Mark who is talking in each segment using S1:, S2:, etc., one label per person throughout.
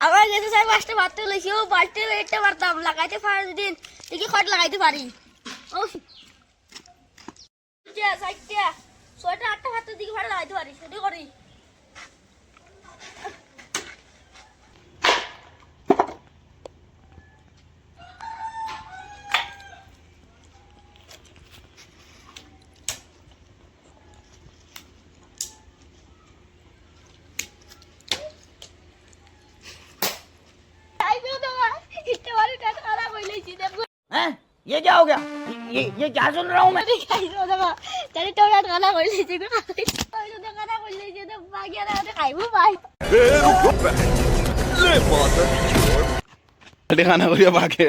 S1: আমার গেছে স্যার পাঁচটা ভাত লইছি ও বালতি একটা পারতাম লাগাইতে পারি দিন দেখি খট লাগাইতে পারি ও সাইটটা ছয়টা আটটা ভাত দিকে ভাড়া লাগাইতে পারি সেটা করি
S2: हैं? ये क्या हो गया? ये क्या सुन रहा हूँ मैं?
S3: খানা করিয়া বাঘে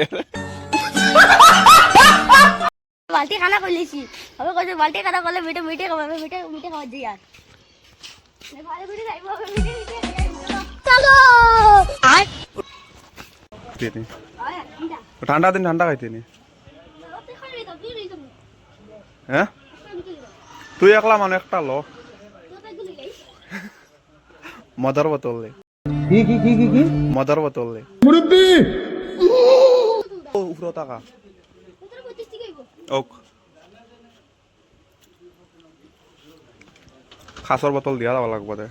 S1: বালতি খানা করে লিছি হবে কইছে বালতি খানা করলে মিঠে মিঠে খাবে মিঠে মিঠে খাওয়া যায় আর ভালো করে যাইবো মিঠে মিঠে চলো আয়
S3: তিনি ঠান্ডা দিন ঠান্ডা খাইতে নি হ্যাঁ তুই একলা মানে একটা ল মদার বোতল লে কি মদার বোতল লে উপরে টাকা ওক খাসর বোতল দিয়া যাওয়া লাগবে